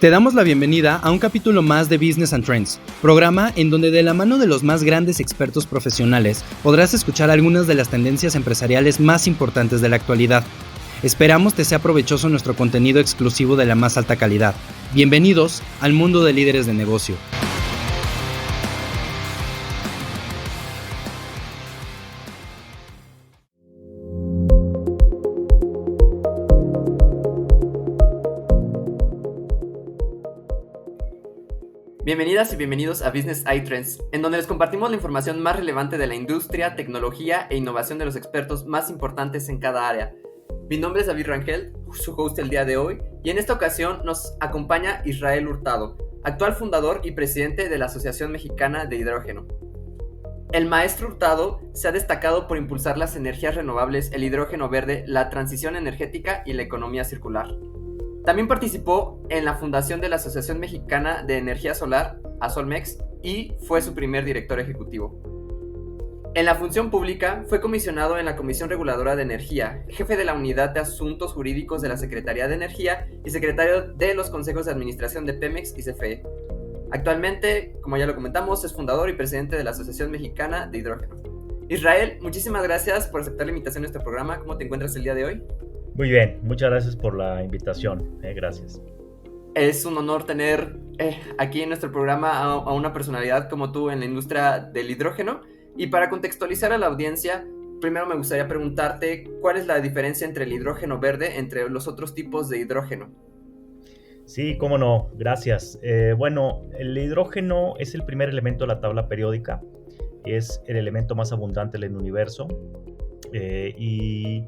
Te damos la bienvenida a un capítulo más de Business and Trends, programa en donde de la mano de los más grandes expertos profesionales podrás escuchar algunas de las tendencias empresariales más importantes de la actualidad. Esperamos te sea provechoso nuestro contenido exclusivo de la más alta calidad. Bienvenidos al mundo de líderes de negocio. Bienvenidas y bienvenidos a Business Trends, en donde les compartimos la información más relevante de la industria, tecnología e innovación de los expertos más importantes en cada área. Mi nombre es David Rangel, su host el día de hoy, y en esta ocasión nos acompaña Israel Hurtado, actual fundador y presidente de la Asociación Mexicana de Hidrógeno. El maestro Hurtado se ha destacado por impulsar las energías renovables, el hidrógeno verde, la transición energética y la economía circular. También participó en la fundación de la Asociación Mexicana de Energía Solar, ASOLMEX, y fue su primer director ejecutivo. En la función pública fue comisionado en la Comisión Reguladora de Energía, jefe de la Unidad de Asuntos Jurídicos de la Secretaría de Energía y secretario de los Consejos de Administración de Pemex y CFE. Actualmente, como ya lo comentamos, es fundador y presidente de la Asociación Mexicana de Hidrógeno. Israel, muchísimas gracias por aceptar la invitación a este programa. ¿Cómo te encuentras el día de hoy? Muy bien, muchas gracias por la invitación, gracias. Es un honor tener aquí en nuestro programa a una personalidad como tú en la industria del hidrógeno. Y para contextualizar a la audiencia, primero me gustaría preguntarte cuál es la diferencia entre el hidrógeno verde entre los otros tipos de hidrógeno. Sí, cómo no, gracias. Bueno, el hidrógeno es el primer elemento de la tabla periódica, es el elemento más abundante del universo y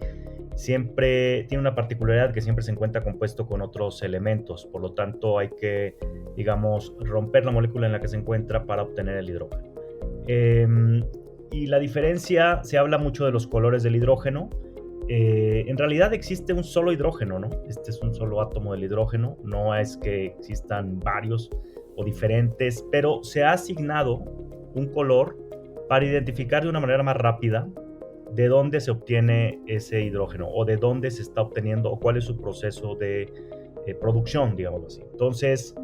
siempre tiene una particularidad que siempre se encuentra compuesto con otros elementos, por lo tanto hay que, digamos, romper la molécula en la que se encuentra para obtener el hidrógeno. Y la diferencia, se habla mucho de los colores del hidrógeno. En realidad existe un solo hidrógeno, ¿no? Este es un solo átomo del hidrógeno, no es que existan varios o diferentes, pero se ha asignado un color para identificar de una manera más rápida de dónde se obtiene ese hidrógeno o de dónde se está obteniendo o cuál es su proceso de producción, digámoslo así. Entonces,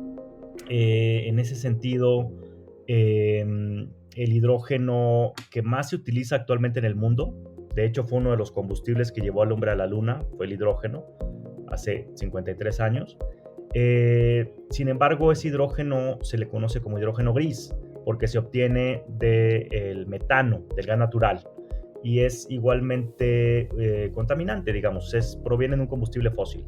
en ese sentido, el hidrógeno que más se utiliza actualmente en el mundo, de hecho fue uno de los combustibles que llevó al hombre a la luna, fue el hidrógeno, hace 53 años. Sin embargo, ese hidrógeno se le conoce como hidrógeno gris, porque se obtiene del metano, del gas natural, y es igualmente contaminante, digamos, proviene de un combustible fósil.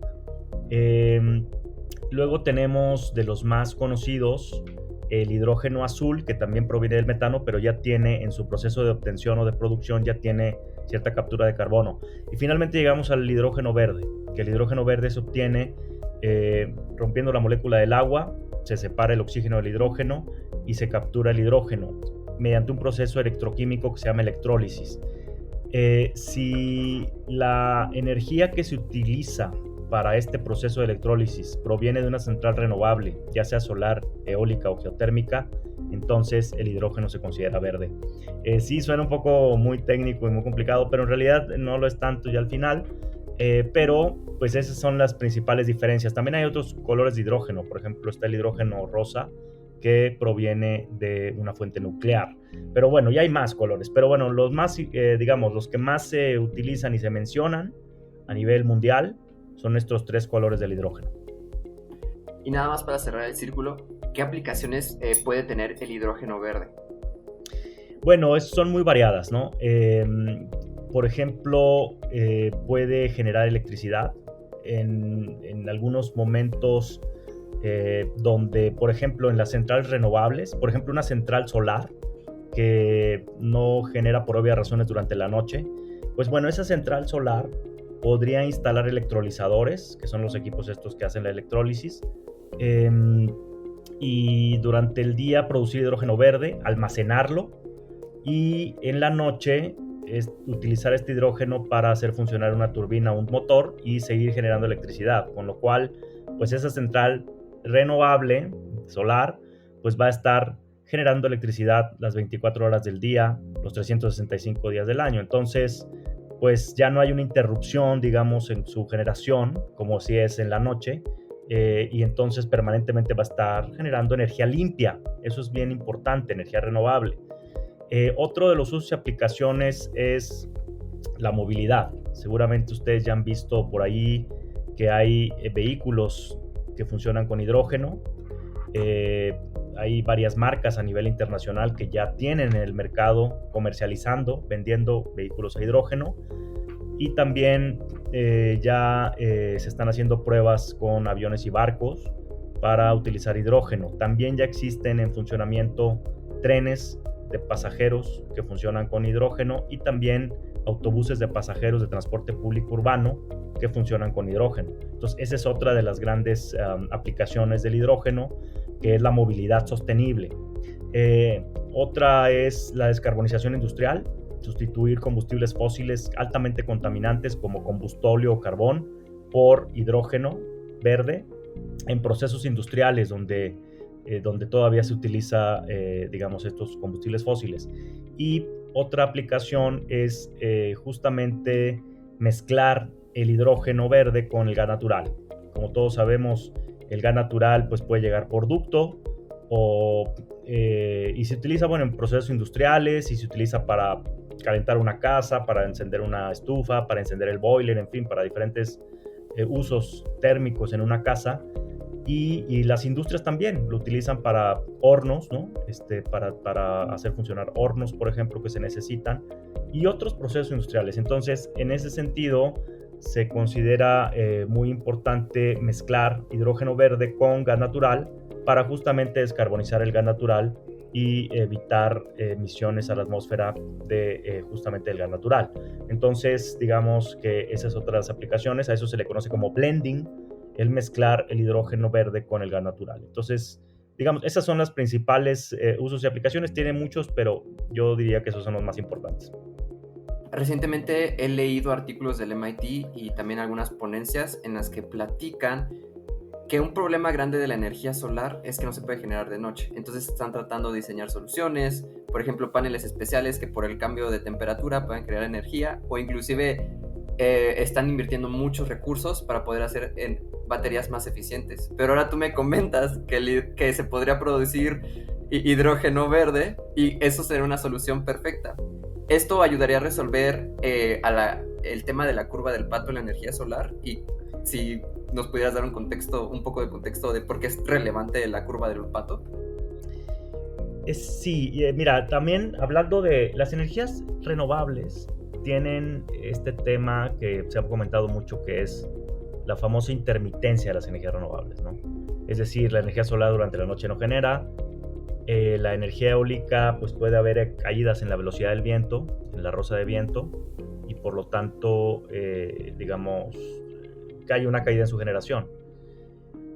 Luego tenemos de los más conocidos el hidrógeno azul, que también proviene del metano, pero ya tiene en su proceso de obtención o de producción, ya tiene cierta captura de carbono. Y finalmente llegamos al hidrógeno verde, que el hidrógeno verde se obtiene rompiendo la molécula del agua, se separa el oxígeno del hidrógeno y se captura el hidrógeno mediante un proceso electroquímico que se llama electrólisis. Si la energía que se utiliza para este proceso de electrólisis proviene de una central renovable, ya sea solar, eólica o geotérmica, entonces el hidrógeno se considera verde. Sí, suena un poco muy técnico y muy complicado, pero en realidad no lo es tanto ya al final. Pero pues esas son las principales diferencias. También hay otros colores de hidrógeno, por ejemplo está el hidrógeno rosa, que proviene de una fuente nuclear. Pero bueno, ya hay más colores. Pero bueno, los más, digamos, los que más se utilizan y se mencionan a nivel mundial son estos tres colores del hidrógeno. Y nada más para cerrar el círculo, ¿qué aplicaciones puede tener el hidrógeno verde? Bueno, son muy variadas, ¿no? Por ejemplo, puede generar electricidad en algunos momentos donde, por ejemplo, en las centrales renovables, por ejemplo, una central solar que no genera por obvias razones durante la noche, pues bueno, esa central solar podría instalar electrolizadores, que son los equipos estos que hacen la electrólisis, y durante el día producir hidrógeno verde, almacenarlo, y en la noche utilizar este hidrógeno para hacer funcionar una turbina o un motor y seguir generando electricidad, con lo cual pues esa central renovable solar pues va a estar generando electricidad las 24 horas del día, los 365 días del año. Entonces pues ya no hay una interrupción, digamos, en su generación, como si es en la noche, y entonces permanentemente va a estar generando energía limpia. Eso es bien importante, energía renovable. Otro de los usos y aplicaciones es la movilidad. Seguramente ustedes ya han visto por ahí que hay vehículos que funcionan con hidrógeno. Hay varias marcas a nivel internacional que ya tienen en el mercado comercializando, vendiendo vehículos a hidrógeno. Y también se están haciendo pruebas con aviones y barcos para utilizar hidrógeno. También ya existen en funcionamiento trenes de pasajeros que funcionan con hidrógeno y también autobuses de pasajeros de transporte público urbano que funcionan con hidrógeno. Entonces, esa es otra de las grandes aplicaciones del hidrógeno, que es la movilidad sostenible. Otra es la descarbonización industrial, sustituir combustibles fósiles altamente contaminantes como combustóleo o carbón por hidrógeno verde en procesos industriales donde todavía se utiliza, estos combustibles fósiles. Y otra aplicación es justamente mezclar el hidrógeno verde con el gas natural. Como todos sabemos, el gas natural pues, puede llegar por ducto y se utiliza en procesos industriales y se utiliza para calentar una casa, para encender una estufa, para encender el boiler, en fin, para diferentes usos térmicos en una casa. Y las industrias también lo utilizan para hornos, ¿no? Para hacer funcionar hornos, por ejemplo, que se necesitan, y otros procesos industriales. Entonces, en ese sentido, se considera muy importante mezclar hidrógeno verde con gas natural para justamente descarbonizar el gas natural y evitar emisiones a la atmósfera de justamente el gas natural. Entonces, digamos que esa es otra de las aplicaciones. A eso se le conoce como blending, el mezclar el hidrógeno verde con el gas natural. Entonces, digamos, esas son las principales usos y aplicaciones. Tiene muchos, pero yo diría que esos son los más importantes. Recientemente he leído artículos del MIT y también algunas ponencias en las que platican que un problema grande de la energía solar es que no se puede generar de noche. Entonces están tratando de diseñar soluciones, por ejemplo, paneles especiales que por el cambio de temperatura pueden crear energía, o inclusive están invirtiendo muchos recursos para poder hacer baterías más eficientes. Pero ahora tú me comentas que se podría producir hidrógeno verde y eso sería una solución perfecta. Esto ayudaría a resolver el tema de la curva del pato en la energía solar, y si nos pudieras dar un poco de contexto de por qué es relevante la curva del pato. Sí, mira, también hablando de las energías renovables, tienen este tema que se ha comentado mucho, que es la famosa intermitencia de las energías renovables, ¿no? Es decir, la energía solar durante la noche no genera, la energía eólica pues puede haber caídas en la velocidad del viento, en la rosa de viento, y por lo tanto, digamos, que hay una caída en su generación.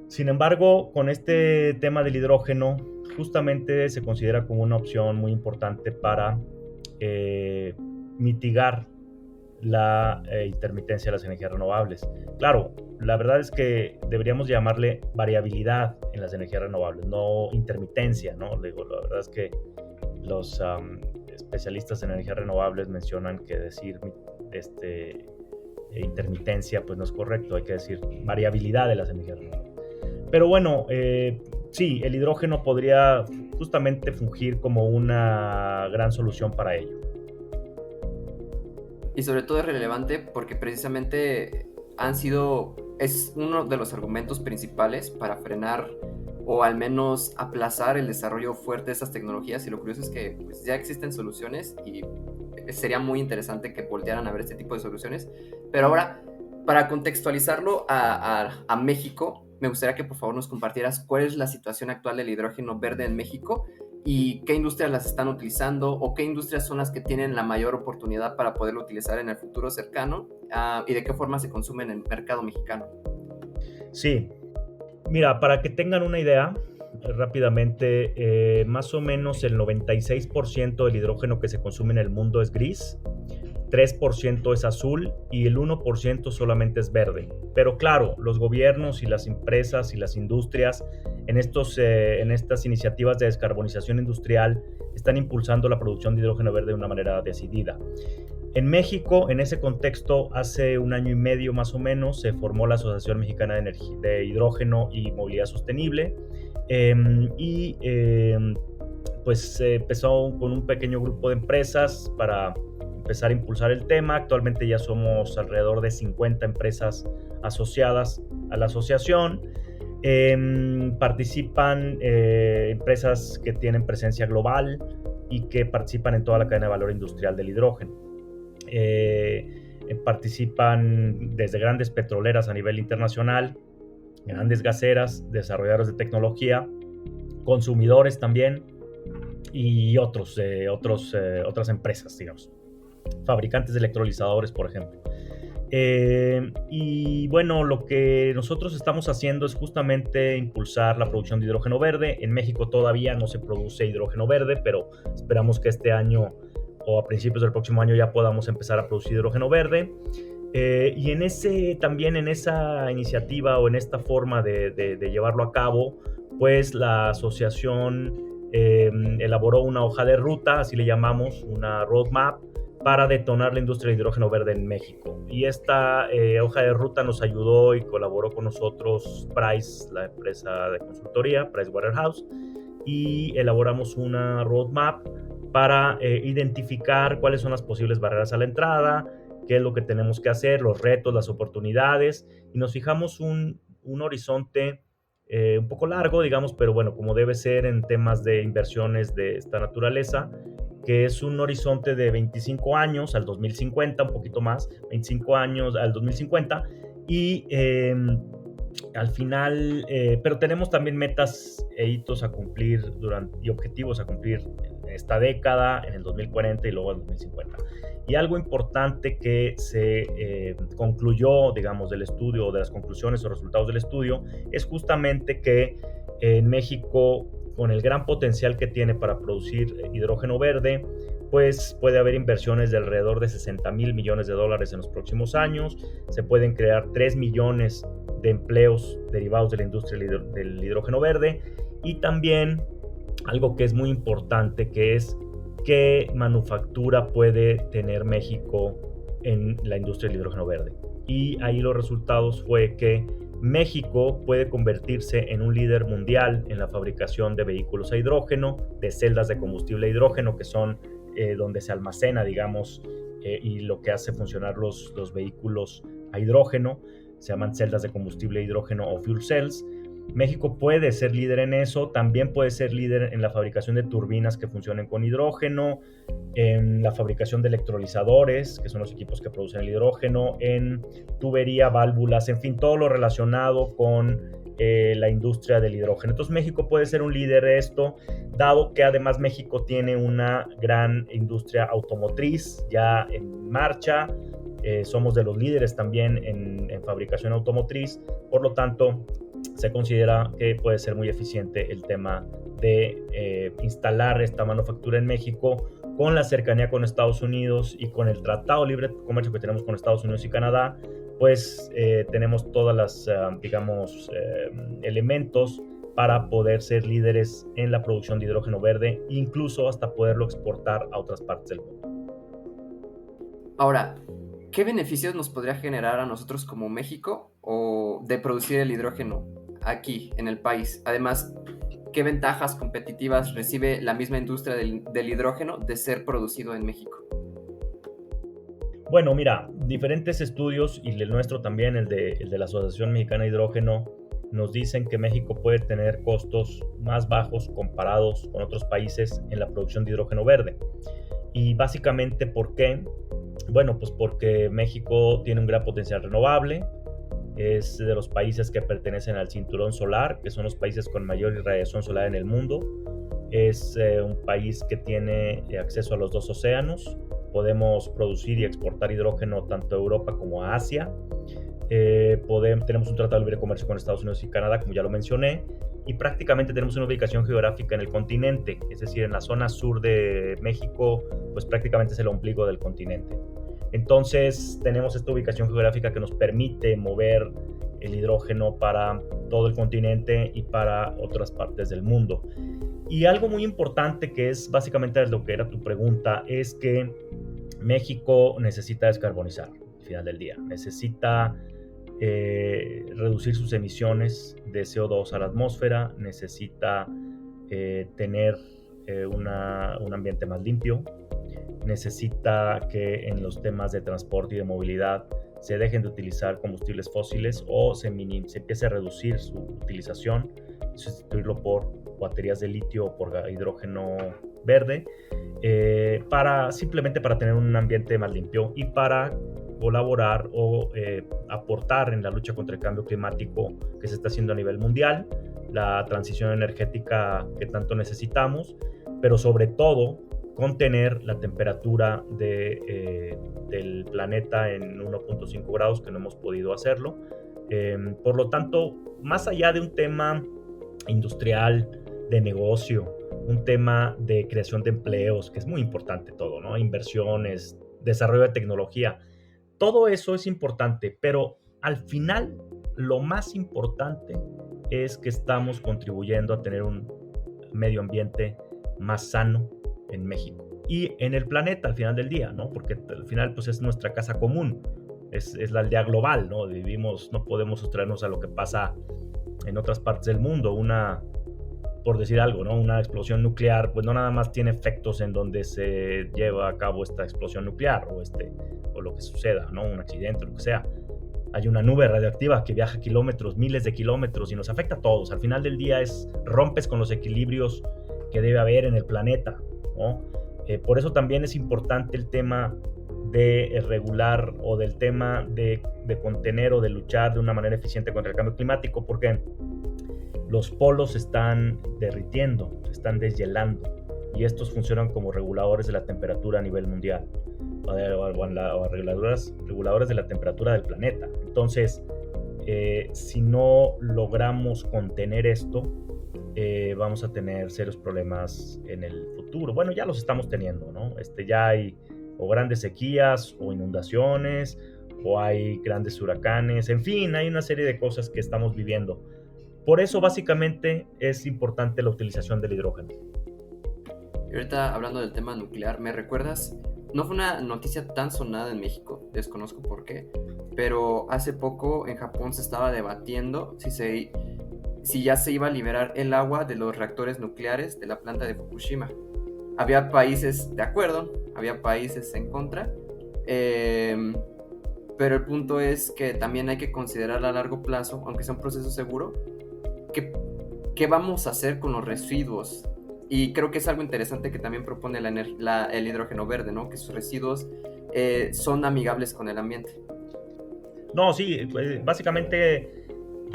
Sin embargo, con este tema del hidrógeno, justamente se considera como una opción muy importante para mitigar la intermitencia de las energías renovables. Claro, la verdad es que deberíamos llamarle variabilidad en las energías renovables, no intermitencia, ¿no? Digo, la verdad es que los especialistas en energías renovables mencionan que decir intermitencia pues no es correcto, hay que decir variabilidad de las energías renovables. Pero bueno, sí, el hidrógeno podría justamente fungir como una gran solución para ello. Y sobre todo es relevante porque precisamente es uno de los argumentos principales para frenar o al menos aplazar el desarrollo fuerte de estas tecnologías. Y lo curioso es que pues, ya existen soluciones y sería muy interesante que voltearan a ver este tipo de soluciones. Pero ahora, para contextualizarlo a México, me gustaría que por favor nos compartieras cuál es la situación actual del hidrógeno verde en México y qué industrias las están utilizando o qué industrias son las que tienen la mayor oportunidad para poderlo utilizar en el futuro cercano, y de qué forma se consume en el mercado mexicano. Sí, mira, para que tengan una idea, rápidamente, más o menos el 96% del hidrógeno que se consume en el mundo es gris, 3% es azul y el 1% solamente es verde. Pero claro, los gobiernos y las empresas y las industrias en estas iniciativas de descarbonización industrial están impulsando la producción de hidrógeno verde de una manera decidida. En México, en ese contexto, hace un año y medio más o menos, se formó la Asociación Mexicana de Hidrógeno y Movilidad Sostenible, pues se empezó con un pequeño grupo de empresas para empezar a impulsar el tema. Actualmente ya somos alrededor de 50 empresas asociadas a la asociación. Participan empresas que tienen presencia global y que participan en toda la cadena de valor industrial del hidrógeno. Participan desde grandes petroleras a nivel internacional, grandes gaseras, desarrolladores de tecnología, consumidores también y otras empresas, digamos, fabricantes de electrolizadores, por ejemplo. Y bueno, lo que nosotros estamos haciendo es justamente impulsar la producción de hidrógeno verde. En México todavía no se produce hidrógeno verde, pero esperamos que este año o a principios del próximo año ya podamos empezar a producir hidrógeno verde. Y también en esa iniciativa o en esta forma de llevarlo a cabo, pues la asociación elaboró una hoja de ruta, así le llamamos, una roadmap, para detonar la industria de hidrógeno verde en México. Y esta hoja de ruta nos ayudó y colaboró con nosotros Price, la empresa de consultoría, Pricewaterhouse, y elaboramos una roadmap para identificar cuáles son las posibles barreras a la entrada, qué es lo que tenemos que hacer, los retos, las oportunidades, y nos fijamos un horizonte un poco largo, digamos, pero bueno, como debe ser en temas de inversiones de esta naturaleza, que es un horizonte de 25 años al 2050, un poquito más, 25 años al 2050, y al final, pero tenemos también metas e hitos a cumplir y objetivos a cumplir en esta década, en el 2040 y luego en el 2050. Y algo importante que se concluyó, digamos, del estudio, de las conclusiones o resultados del estudio, es justamente que en México, con el gran potencial que tiene para producir hidrógeno verde, pues puede haber inversiones de alrededor de $60,000 millones en los próximos años. Se pueden crear 3 millones de empleos derivados de la industria del hidrógeno verde. Y también algo que es muy importante, que es qué manufactura puede tener México en la industria del hidrógeno verde. Y ahí los resultados fue que México puede convertirse en un líder mundial en la fabricación de vehículos a hidrógeno, de celdas de combustible a hidrógeno, que son donde se almacena, digamos, y lo que hace funcionar los vehículos a hidrógeno. Se llaman celdas de combustible a hidrógeno o fuel cells. México puede ser líder en eso, también puede ser líder en la fabricación de turbinas que funcionen con hidrógeno, en la fabricación de electrolizadores, que son los equipos que producen el hidrógeno, en tubería, válvulas, en fin, todo lo relacionado con la industria del hidrógeno. Entonces México puede ser un líder de esto, dado que además México tiene una gran industria automotriz ya en marcha. Somos de los líderes también en fabricación automotriz, por lo tanto se considera que puede ser muy eficiente el tema de instalar esta manufactura en México, con la cercanía con Estados Unidos y con el Tratado Libre de Comercio que tenemos con Estados Unidos y Canadá. Pues tenemos todas las, elementos para poder ser líderes en la producción de hidrógeno verde, incluso hasta poderlo exportar a otras partes del mundo. Ahora, ¿qué beneficios nos podría generar a nosotros como México o de producir el hidrógeno aquí en el país? Además, ¿qué ventajas competitivas recibe la misma industria del hidrógeno de ser producido en México? Bueno, mira, diferentes estudios, y el nuestro también, el de la Asociación Mexicana de Hidrógeno, nos dicen que México puede tener costos más bajos comparados con otros países en la producción de hidrógeno verde. Y básicamente, ¿por qué? Bueno, pues porque México tiene un gran potencial renovable, es de los países que pertenecen al cinturón solar, que son los países con mayor irradiación solar en el mundo. Es un país que tiene acceso a los 2 océanos. Podemos producir y exportar hidrógeno tanto a Europa como a Asia. Tenemos un tratado de libre comercio con Estados Unidos y Canadá, como ya lo mencioné, y prácticamente tenemos una ubicación geográfica en el continente, es decir, en la zona sur de México, pues prácticamente es el ombligo del continente. Entonces tenemos esta ubicación geográfica que nos permite mover el hidrógeno para todo el continente y para otras partes del mundo. Y algo muy importante, que es básicamente lo que era tu pregunta, es que México necesita descarbonizar al final del día, necesita reducir sus emisiones de CO2 a la atmósfera, necesita tener un ambiente más limpio, necesita que en los temas de transporte y de movilidad se dejen de utilizar combustibles fósiles o se empiece a reducir su utilización y sustituirlo por baterías de litio o por hidrógeno verde, simplemente para tener un ambiente más limpio y para colaborar o aportar en la lucha contra el cambio climático que se está haciendo a nivel mundial, la transición energética que tanto necesitamos, pero sobre todo contener la temperatura del planeta en 1.5 grados, que no hemos podido hacerlo. Por lo tanto, más allá de un tema industrial, de negocio, un tema de creación de empleos, que es muy importante todo, ¿no? Inversiones, desarrollo de tecnología, todo eso es importante, pero al final lo más importante es que estamos contribuyendo a tener un medio ambiente más sano en México y en el planeta al final del día, ¿no? Porque al final pues es nuestra casa común, es la aldea global, ¿no? Vivimos, no podemos sustraernos a lo que pasa en otras partes del mundo. Por decir algo, ¿no? Una explosión nuclear, pues no nada más tiene efectos en donde se lleva a cabo esta explosión nuclear o lo que suceda, ¿no? Un accidente, lo que sea. Hay una nube radioactiva que viaja kilómetros, miles de kilómetros y nos afecta a todos. Al final del día rompes con los equilibrios que debe haber en el planeta, ¿no? Por eso también es importante el tema de regular o del tema de contener o de luchar de una manera eficiente contra el cambio climático, porque los polos se están derritiendo, se están deshielando y estos funcionan como reguladores de la temperatura a nivel mundial o reguladores de la temperatura del planeta. Entonces, si no logramos contener esto, vamos a tener serios problemas en el futuro. Bueno, ya los estamos teniendo, ¿no? Ya hay o grandes sequías o inundaciones o hay grandes huracanes, en fin, hay una serie de cosas que estamos viviendo. Por eso básicamente es importante la utilización del hidrógeno. Y ahorita hablando del tema nuclear, ¿me recuerdas? No fue una noticia tan sonada en México, desconozco por qué, pero hace poco en Japón se estaba debatiendo si ya se iba a liberar el agua de los reactores nucleares de la planta de Fukushima. Había países de acuerdo, había países en contra, pero el punto es que también hay que considerar a largo plazo, aunque sea un proceso seguro, ¿qué vamos a hacer con los residuos? Y creo que es algo interesante que también propone el hidrógeno verde, ¿no? Que sus residuos son amigables con el ambiente. No, sí, básicamente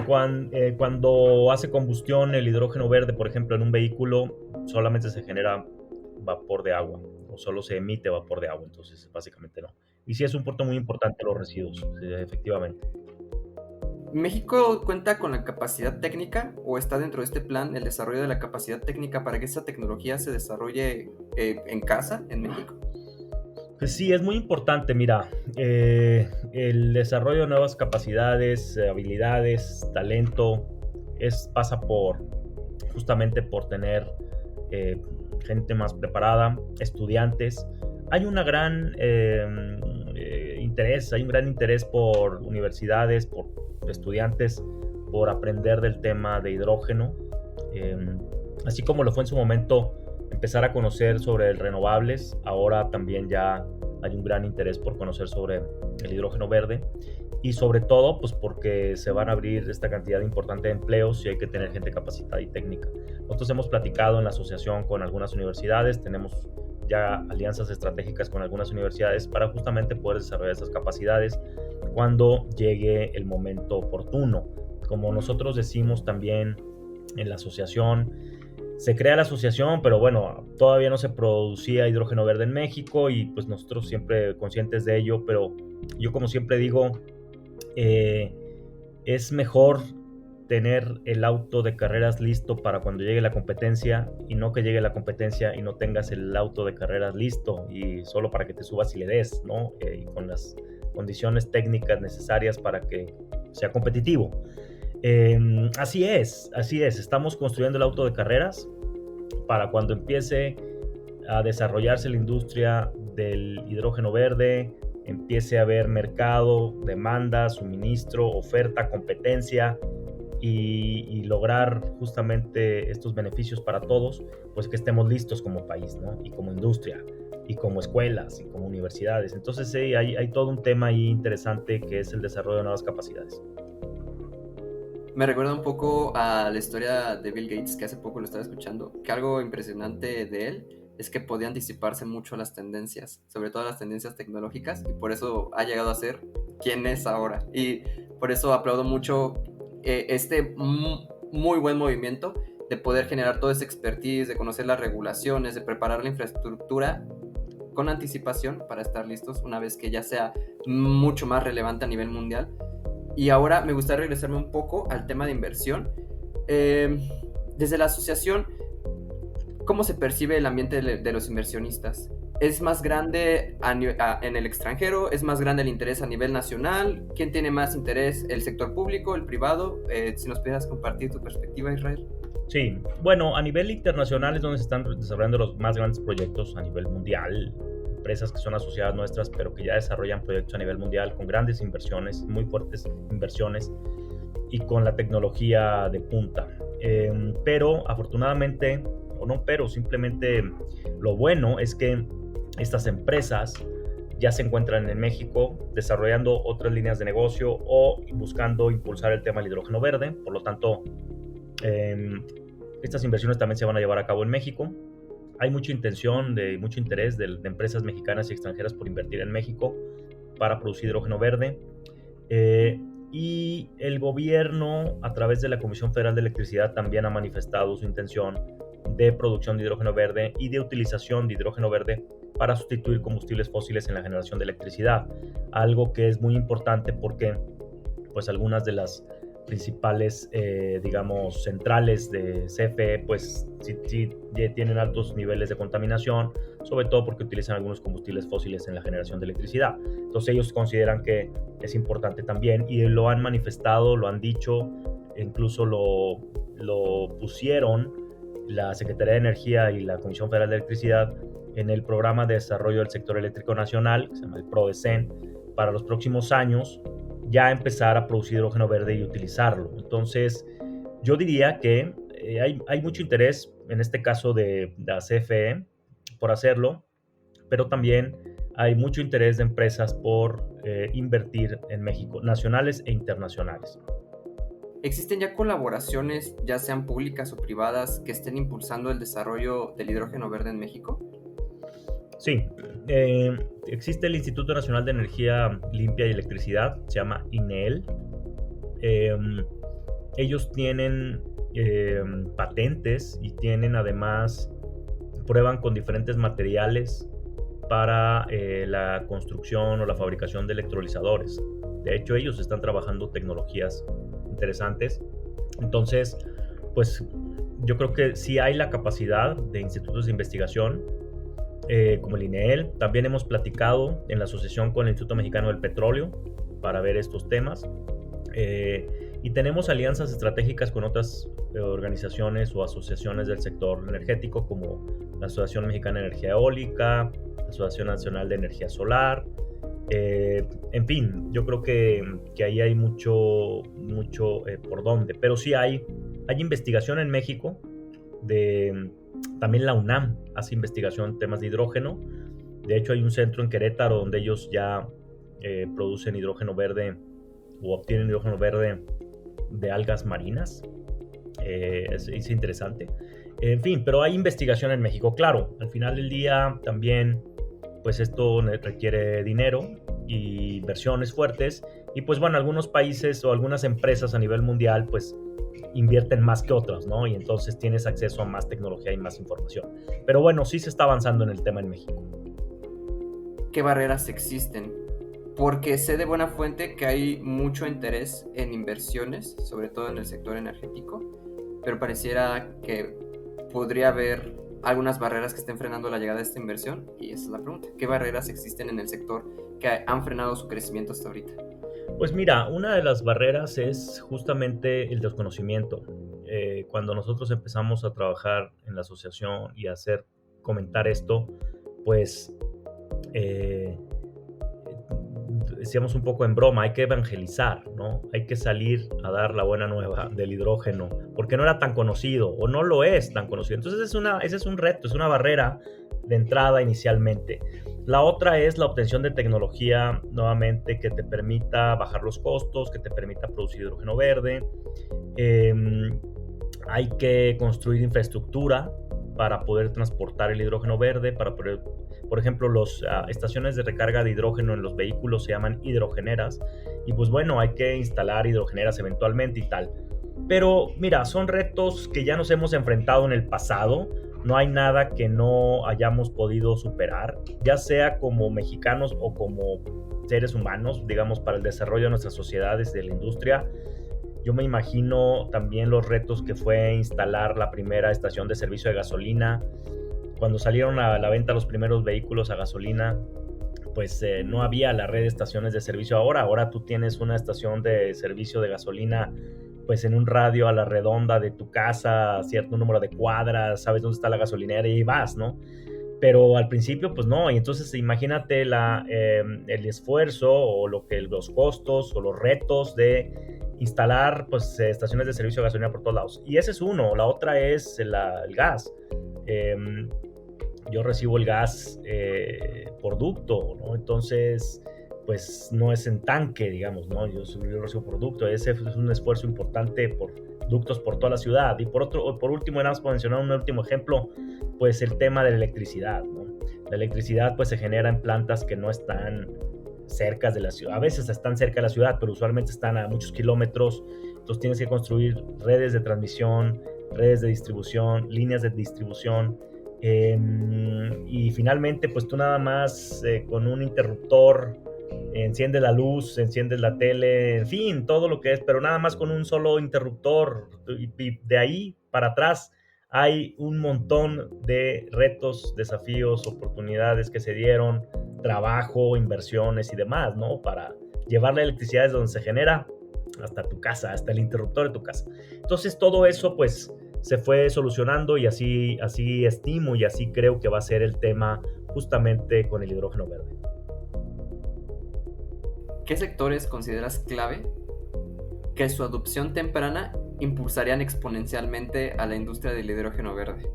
cuando hace combustión el hidrógeno verde, por ejemplo, en un vehículo, solamente se genera vapor de agua o solo se emite vapor de agua, entonces básicamente no. Y sí es un punto muy importante los residuos, efectivamente. ¿México cuenta con la capacidad técnica o está dentro de este plan el desarrollo de la capacidad técnica para que esa tecnología se desarrolle en casa, en México? Pues sí, es muy importante, mira, el desarrollo de nuevas capacidades, habilidades, talento, pasa justamente por tener gente más preparada, estudiantes. Hay un gran interés por universidades, por estudiantes, por aprender del tema de hidrógeno, así como lo fue en su momento empezar a conocer sobre renovables. Ahora también ya hay un gran interés por conocer sobre el hidrógeno verde y sobre todo pues porque se van a abrir esta cantidad importante de empleos y hay que tener gente capacitada y técnica. Nosotros hemos platicado en la asociación con algunas universidades, tenemos ya alianzas estratégicas con algunas universidades para justamente poder desarrollar estas capacidades cuando llegue el momento oportuno. Como nosotros decimos también en la asociación, se crea la asociación, pero bueno, todavía no se producía hidrógeno verde en México y pues nosotros siempre conscientes de ello, pero yo como siempre digo, es mejor tener el auto de carreras listo para cuando llegue la competencia y no que llegue la competencia y no tengas el auto de carreras listo y solo para que te subas y le des, ¿no? Y con las condiciones técnicas necesarias para que sea competitivo. Así es, estamos construyendo el auto de carreras para cuando empiece a desarrollarse la industria del hidrógeno verde, empiece a haber mercado, demanda, suministro, oferta, competencia y lograr justamente estos beneficios para todos, pues que estemos listos como país, ¿no? Y como industria, y como escuelas, y como universidades. Entonces sí, hay todo un tema ahí interesante que es el desarrollo de nuevas capacidades. Me recuerda un poco a la historia de Bill Gates, que hace poco lo estaba escuchando, que algo impresionante de él es que podía anticiparse mucho a las tendencias, sobre todo a las tendencias tecnológicas, y por eso ha llegado a ser quien es ahora. Y por eso aplaudo mucho este muy buen movimiento de poder generar todo ese expertise, de conocer las regulaciones, de preparar la infraestructura con anticipación para estar listos una vez que ya sea mucho más relevante a nivel mundial. Y ahora me gustaría regresarme un poco al tema de inversión. Desde la asociación, ¿cómo se percibe el ambiente de los inversionistas? ¿Es más grande en el extranjero? ¿Es más grande el interés a nivel nacional? ¿Quién tiene más interés? ¿El sector público, el privado? Si nos pudieras compartir tu perspectiva, Israel. Sí, bueno, a nivel internacional es donde se están desarrollando los más grandes proyectos a nivel mundial, empresas que son asociadas nuestras, pero que ya desarrollan proyectos a nivel mundial con grandes inversiones, muy fuertes inversiones y con la tecnología de punta. Pero afortunadamente, o no, pero simplemente lo bueno es que estas empresas ya se encuentran en México desarrollando otras líneas de negocio o buscando impulsar el tema del hidrógeno verde. Por lo tanto, estas inversiones también se van a llevar a cabo en México. Hay mucha intención, mucho interés de empresas mexicanas y extranjeras por invertir en México para producir hidrógeno verde. Y el gobierno, a través de la Comisión Federal de Electricidad, también ha manifestado su intención de producción de hidrógeno verde y de utilización de hidrógeno verde para sustituir combustibles fósiles en la generación de electricidad. Algo que es muy importante porque pues algunas de las principales, digamos, centrales de CFE, pues sí tienen altos niveles de contaminación, sobre todo porque utilizan algunos combustibles fósiles en la generación de electricidad. Entonces ellos consideran que es importante también y lo han manifestado, lo han dicho, incluso lo pusieron la Secretaría de Energía y la Comisión Federal de Electricidad en el Programa de Desarrollo del Sector Eléctrico Nacional, que se llama el PRODECEN, para los próximos años ya empezar a producir hidrógeno verde y utilizarlo. Entonces, yo diría que hay mucho interés, en este caso de la CFE, por hacerlo, pero también hay mucho interés de empresas por invertir en México, nacionales e internacionales. ¿Existen ya colaboraciones, ya sean públicas o privadas, que estén impulsando el desarrollo del hidrógeno verde en México? Sí, existe el Instituto Nacional de Energía Limpia y Electricidad, se llama INEEL. Ellos tienen patentes y tienen además, prueban con diferentes materiales para la construcción o la fabricación de electrolizadores. De hecho, ellos están trabajando tecnologías interesantes. Entonces, pues yo creo que sí hay la capacidad de institutos de investigación como el INEEL. También hemos platicado en la asociación con el Instituto Mexicano del Petróleo para ver estos temas. Y tenemos alianzas estratégicas con otras organizaciones o asociaciones del sector energético como la Asociación Mexicana de Energía Eólica, la Asociación Nacional de Energía Solar. En fin, yo creo que ahí hay mucho por dónde. Pero sí hay investigación en México. También la UNAM hace investigación en temas de hidrógeno. De hecho, hay un centro en Querétaro donde ellos ya producen hidrógeno verde o obtienen hidrógeno verde de algas marinas. Es interesante. En fin, pero hay investigación en México. Claro, al final del día también pues esto requiere dinero y inversiones fuertes. Y pues bueno, algunos países o algunas empresas a nivel mundial pues invierten más que otras, ¿no? Y entonces tienes acceso a más tecnología y más información. Pero bueno, sí se está avanzando en el tema en México. ¿Qué barreras existen? Porque sé de buena fuente que hay mucho interés en inversiones, sobre todo en el sector energético, pero pareciera que podría haber algunas barreras que estén frenando la llegada de esta inversión, y esa es la pregunta. ¿Qué barreras existen en el sector que han frenado su crecimiento hasta ahorita? Pues mira, una de las barreras es justamente el desconocimiento. Cuando nosotros empezamos a trabajar en la asociación y a hacer comentar esto, pues decíamos un poco en broma, hay que evangelizar, ¿no? Hay que salir a dar la buena nueva del hidrógeno, porque no era tan conocido o no lo es tan conocido. Entonces ese es un reto, es una barrera de entrada inicialmente. La otra es la obtención de tecnología, nuevamente, que te permita bajar los costos, que te permita producir hidrógeno verde. Hay que construir infraestructura para poder transportar el hidrógeno verde, para poder, por ejemplo, las estaciones de recarga de hidrógeno en los vehículos se llaman hidrogeneras, y pues bueno, hay que instalar hidrogeneras eventualmente y tal. Pero mira, son retos que ya nos hemos enfrentado en el pasado, no hay nada que no hayamos podido superar, ya sea como mexicanos o como seres humanos, digamos, para el desarrollo de nuestras sociedades, de la industria. Yo me imagino también los retos que fue instalar la primera estación de servicio de gasolina. Cuando salieron a la venta los primeros vehículos a gasolina, pues no había la red de estaciones de servicio. Ahora tú tienes una estación de servicio de gasolina pues en un radio a la redonda de tu casa, cierto número de cuadras, sabes dónde está la gasolinera y vas, ¿no? Pero al principio pues no, y entonces imagínate el esfuerzo o los costos o los retos de instalar pues estaciones de servicio de gasolina por todos lados. Y ese es uno. La otra es el gas. Yo recibo el gas por ducto, ¿no? Entonces pues no es en tanque, digamos, ¿no? Yo recibo por ducto. Ese es un esfuerzo importante por ductos por toda la ciudad. Y por último, nada más por mencionar un último ejemplo, pues el tema de la electricidad, ¿no? La electricidad pues se genera en plantas que no están cerca de la ciudad. A veces están cerca de la ciudad, pero usualmente están a muchos kilómetros. Entonces tienes que construir redes de transmisión, redes de distribución, líneas de distribución. Y finalmente pues tú nada más con un interruptor enciendes la luz, enciendes la tele, en fin, todo lo que es, pero nada más con un solo interruptor, y de ahí para atrás hay un montón de retos, desafíos, oportunidades que se dieron, trabajo, inversiones y demás, ¿no? Para llevar la electricidad desde donde se genera hasta tu casa, hasta el interruptor de tu casa. Entonces todo eso pues se fue solucionando, y así estimo y así creo que va a ser el tema justamente con el hidrógeno verde. ¿Qué sectores consideras clave que su adopción temprana impulsarían exponencialmente a la industria del hidrógeno verde?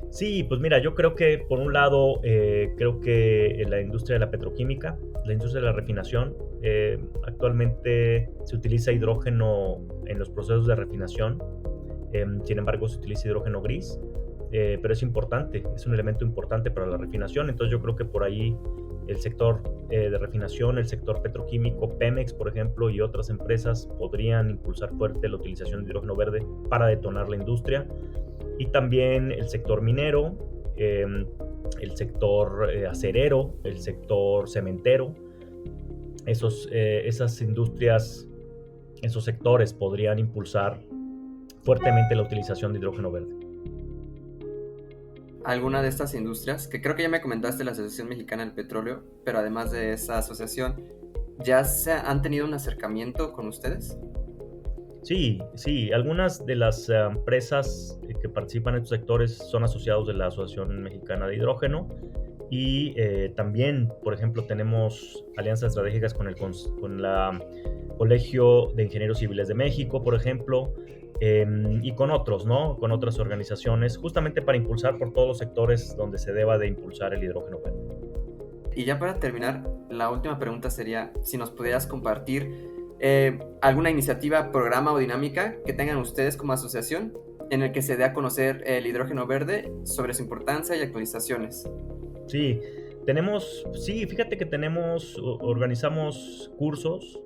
Sí, pues mira, yo creo que por un lado, creo que la industria de la petroquímica, la industria de la refinación, actualmente se utiliza hidrógeno en los procesos de refinación. Sin embargo, se utiliza hidrógeno gris, pero es importante, es un elemento importante para la refinación. Entonces yo creo que por ahí el sector de refinación, el sector petroquímico, Pemex, por ejemplo, y otras empresas podrían impulsar fuerte la utilización de hidrógeno verde para detonar la industria. Y también el sector minero, el sector acerero, el sector cementero. Esas industrias, esos sectores podrían impulsar fuertemente la utilización de hidrógeno verde. Alguna de estas industrias, que creo que ya me comentaste la Asociación Mexicana del Petróleo, pero además de esa asociación, ¿ya se han tenido un acercamiento con ustedes? Sí, algunas de las empresas que participan en estos sectores son asociados de la Asociación Mexicana de Hidrógeno, y también, por ejemplo, tenemos alianzas estratégicas con el Colegio de Ingenieros Civiles de México, por ejemplo, y con otros, ¿no? Con otras organizaciones, justamente para impulsar por todos los sectores donde se deba de impulsar el hidrógeno verde. Y ya para terminar, la última pregunta sería si nos pudieras compartir alguna iniciativa, programa o dinámica que tengan ustedes como asociación en el que se dé a conocer el hidrógeno verde, sobre su importancia y actualizaciones. Sí, fíjate que organizamos cursos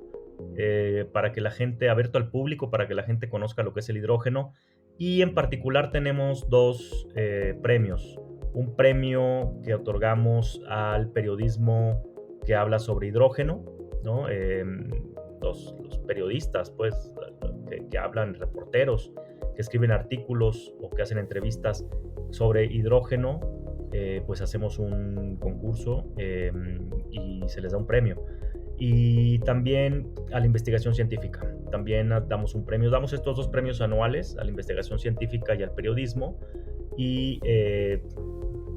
para que la gente, abierto al público, para que la gente conozca lo que es el hidrógeno, y en particular tenemos dos premios. Un premio que otorgamos al periodismo que habla sobre hidrógeno, ¿no? Los periodistas, pues, que hablan, reporteros, que escriben artículos o que hacen entrevistas sobre hidrógeno, pues hacemos un concurso y se les da un premio. Y también a la investigación científica, también damos un premio, damos estos dos premios anuales, a la investigación científica y al periodismo, y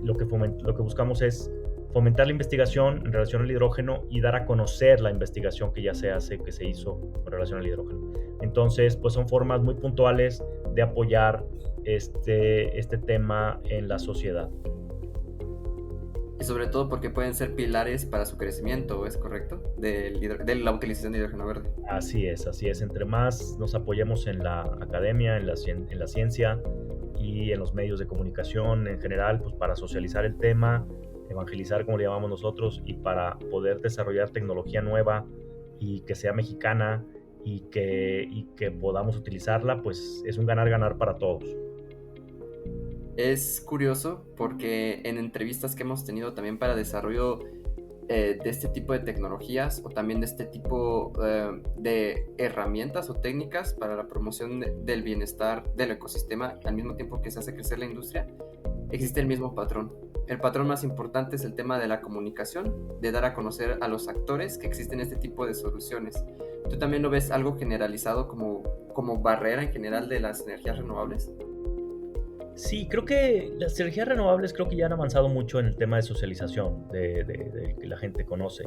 lo que buscamos es fomentar la investigación en relación al hidrógeno y dar a conocer la investigación que ya se hace, que se hizo en relación al hidrógeno. Entonces, pues son formas muy puntuales de apoyar este tema en la sociedad. Y sobre todo porque pueden ser pilares para su crecimiento, ¿es correcto? De la utilización de hidrógeno verde. Así es. Entre más nos apoyemos en la academia, en la ciencia y en los medios de comunicación en general, pues para socializar el tema, evangelizar, como le llamamos nosotros, y para poder desarrollar tecnología nueva y que sea mexicana y que podamos utilizarla, pues es un ganar-ganar para todos. Es curioso porque en entrevistas que hemos tenido también para desarrollo de este tipo de tecnologías o también de este tipo de herramientas o técnicas para la promoción del bienestar del ecosistema al mismo tiempo que se hace crecer la industria, existe el mismo patrón. El patrón más importante es el tema de la comunicación, de dar a conocer a los actores que existen este tipo de soluciones. ¿Tú también lo ves algo generalizado como barrera en general de las energías renovables? Sí, creo que las energías renovables ya han avanzado mucho en el tema de socialización, de que la gente conoce.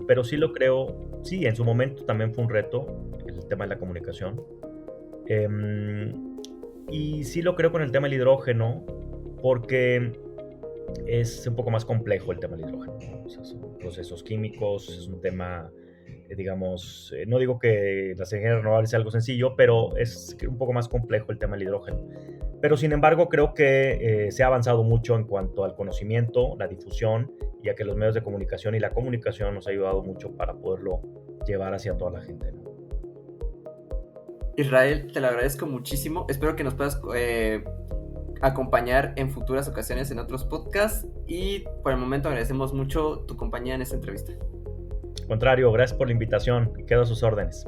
Pero sí lo creo, sí, en su momento también fue un reto el tema de la comunicación. Y sí lo creo con el tema del hidrógeno, porque es un poco más complejo el tema del hidrógeno, ¿no? O sea, son procesos químicos, es un tema, digamos, no digo que las energías renovables sea algo sencillo, pero es un poco más complejo el tema del hidrógeno. Pero sin embargo creo que se ha avanzado mucho en cuanto al conocimiento, la difusión, y a que los medios de comunicación y la comunicación nos ha ayudado mucho para poderlo llevar hacia toda la gente, ¿no? Israel, te lo agradezco muchísimo. Espero que nos puedas acompañar en futuras ocasiones en otros podcasts, y por el momento agradecemos mucho tu compañía en esta entrevista. Al contrario, gracias por la invitación. Quedo a sus órdenes.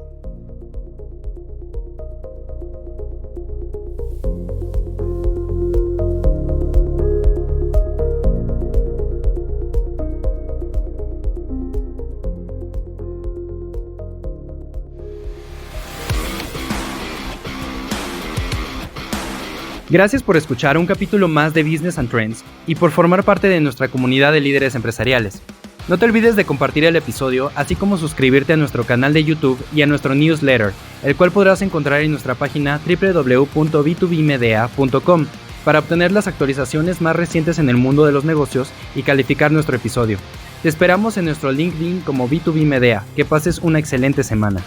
Gracias por escuchar un capítulo más de Business and Trends y por formar parte de nuestra comunidad de líderes empresariales. No te olvides de compartir el episodio, así como suscribirte a nuestro canal de YouTube y a nuestro newsletter, el cual podrás encontrar en nuestra página www.b2bmedea.com para obtener las actualizaciones más recientes en el mundo de los negocios y calificar nuestro episodio. Te esperamos en nuestro LinkedIn como B2B Medea. Que pases una excelente semana.